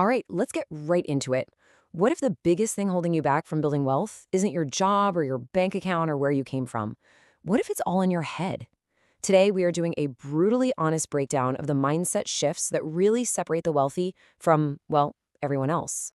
All right, let's get right into it. What if the biggest thing holding you back from building wealth isn't your job or your bank account or where you came from? What if it's all in your head? Today, we are doing a brutally honest breakdown of the mindset shifts that really separate the wealthy from, well, everyone else.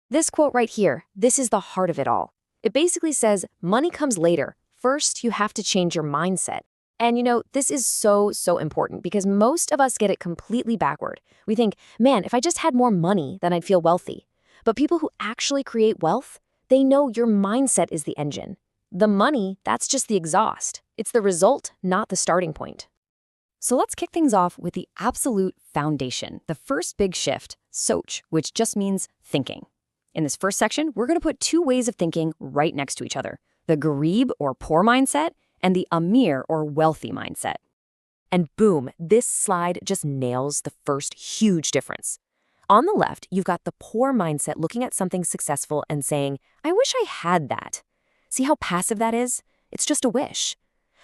This quote right here, this is the heart of it all. It basically says, money comes later. First, you have to change your mindset. And this is so important because most of us get it completely backward. We think, man, if I just had more money, then I'd feel wealthy. But people who actually create wealth, they know your mindset is the engine. The money, that's just the exhaust. It's the result, not the starting point. So let's kick things off with the absolute foundation, the first big shift, soch, which just means thinking. In this first section, we're going to put two ways of thinking right next to each other, the garib or poor mindset and the amir or wealthy mindset. And boom, this slide just nails the first huge difference. On the left, you've got the poor mindset looking at something successful and saying, I wish I had that. See how passive that is? It's just a wish.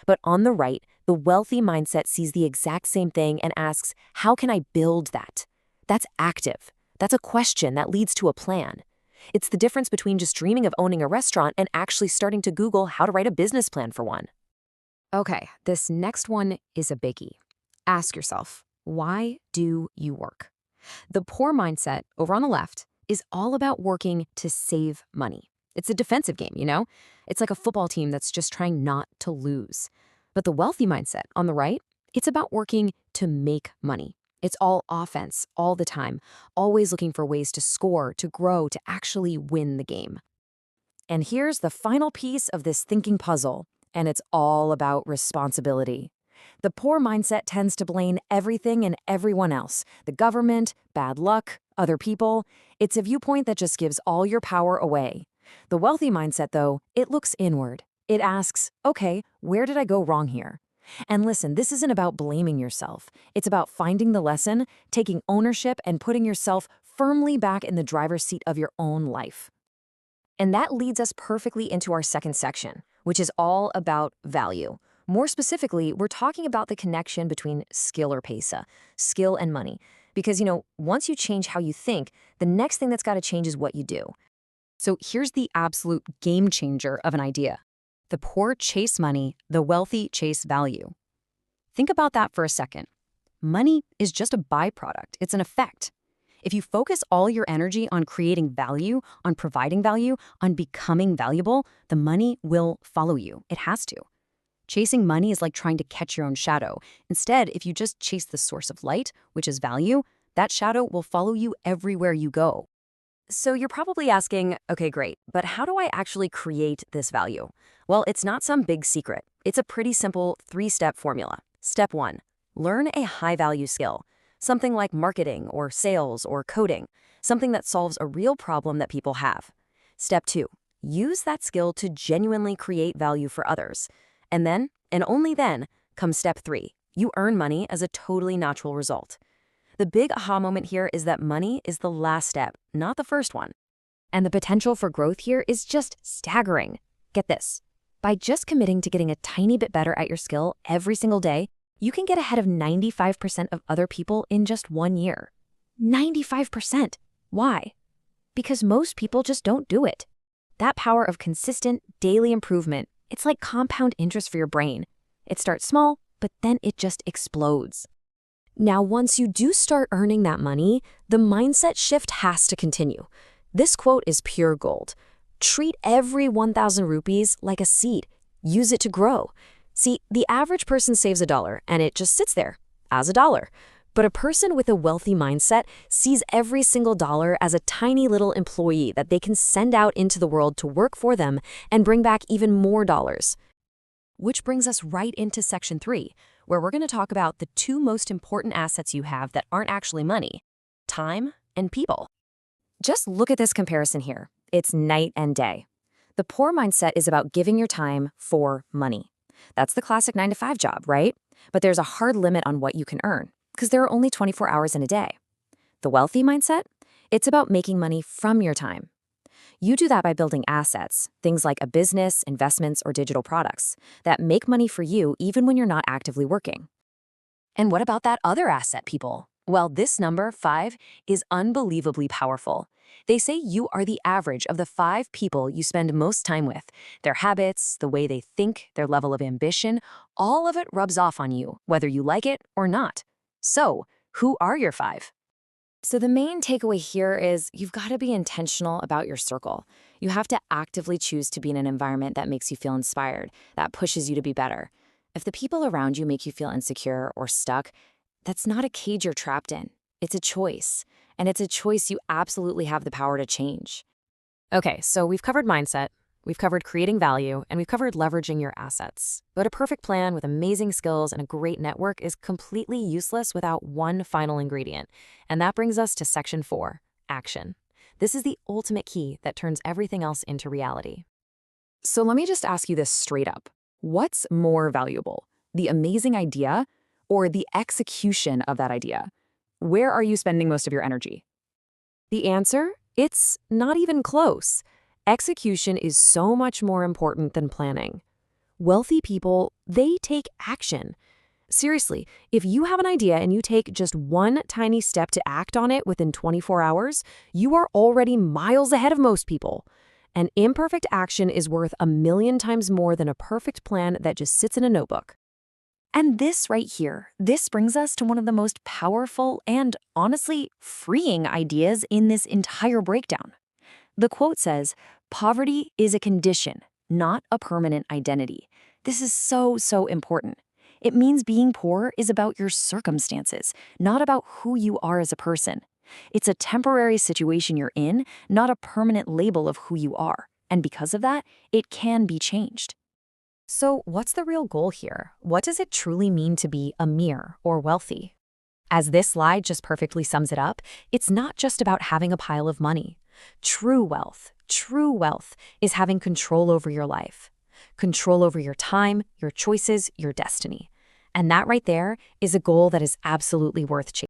But on the right, the wealthy mindset sees the exact same thing and asks, how can I build that? That's active. That's a question that leads to a plan. It's the difference between just dreaming of owning a restaurant and actually starting to Google how to write a business plan for one. Okay, this next one is a biggie. Ask yourself, why do you work? The poor mindset, over on the left, is all about working to save money. It's a defensive game, It's like a football team that's just trying not to lose. But the wealthy mindset, on the right, it's about working to make money. It's all offense, all the time, always looking for ways to score, to grow, to actually win the game. And here's the final piece of this thinking puzzle, and it's all about responsibility. The poor mindset tends to blame everything and everyone else, the government, bad luck, other people. It's a viewpoint that just gives all your power away. The wealthy mindset, though, it looks inward. It asks, okay, where did I go wrong here? And listen, this isn't about blaming yourself. It's about finding the lesson, taking ownership, and putting yourself firmly back in the driver's seat of your own life. And that leads us perfectly into our second section, which is all about value. More specifically, we're talking about the connection between skill or pesa, skill and money. Because, once you change how you think, the next thing that's got to change is what you do. So here's the absolute game changer of an idea. The poor chase money, the wealthy chase value. Think about that for a second. Money is just a byproduct. It's an effect. If you focus all your energy on creating value, on providing value, on becoming valuable, the money will follow you. It has to. Chasing money is like trying to catch your own shadow. Instead, if you just chase the source of light, which is value, that shadow will follow you everywhere you go. So you're probably asking, okay, great, but how do I actually create this value? Well, it's not some big secret. It's a pretty simple 3-step formula. Step 1, learn a high-value skill, something like marketing or sales or coding, something that solves a real problem that people have. Step 2, use that skill to genuinely create value for others. And then, and only then, comes step 3. You earn money as a totally natural result. The big aha moment here is that money is the last step, not the first one. And the potential for growth here is just staggering. Get this. By just committing to getting a tiny bit better at your skill every single day, you can get ahead of 95% of other people in just 1 year. 95%. Why? Because most people just don't do it. That power of consistent daily improvement, it's like compound interest for your brain. It starts small, but then it just explodes. Now, once you do start earning that money, the mindset shift has to continue. This quote is pure gold. Treat every 1,000 rupees like a seed. Use it to grow. See, the average person saves $1 and it just sits there as $1. But a person with a wealthy mindset sees every single dollar as a tiny little employee that they can send out into the world to work for them and bring back even more dollars. Which brings us right into section 3, where we're going to talk about the 2 most important assets you have that aren't actually money: time and people. Just look at this comparison here. It's night and day. The poor mindset is about giving your time for money. That's the classic 9-to-5 job, right? But there's a hard limit on what you can earn, because there are only 24 hours in a day. The wealthy mindset? It's about making money from your time. You do that by building assets, things like a business, investments, or digital products, that make money for you even when you're not actively working. And what about that other asset, people? Well, this number, 5, is unbelievably powerful. They say you are the average of the 5 people you spend most time with. Their habits, the way they think, their level of ambition, all of it rubs off on you, whether you like it or not. So, who are your 5? So the main takeaway here is you've got to be intentional about your circle. You have to actively choose to be in an environment that makes you feel inspired, that pushes you to be better. If the people around you make you feel insecure or stuck, that's not a cage you're trapped in. It's a choice. And it's a choice you absolutely have the power to change. Okay, so we've covered mindset, we've covered creating value, and we've covered leveraging your assets. But a perfect plan with amazing skills and a great network is completely useless without one final ingredient. And that brings us to section 4, action. This is the ultimate key that turns everything else into reality. So let me just ask you this straight up. What's more valuable, the amazing idea or the execution of that idea? Where are you spending most of your energy? The answer? It's not even close. Execution is so much more important than planning. Wealthy people, they take action. Seriously, if you have an idea and you take just one tiny step to act on it within 24 hours, you are already miles ahead of most people. An imperfect action is worth 1,000,000 times more than a perfect plan that just sits in a notebook. And this right here, this brings us to one of the most powerful and honestly freeing ideas in this entire breakdown. The quote says, "Poverty is a condition, not a permanent identity." This is so important. It means being poor is about your circumstances, not about who you are as a person. It's a temporary situation you're in, not a permanent label of who you are. And because of that, it can be changed. So what's the real goal here? What does it truly mean to be Amir or wealthy? As this slide just perfectly sums it up, it's not just about having a pile of money. True wealth is having control over your life, control over your time, your choices, your destiny. And that right there is a goal that is absolutely worth chasing.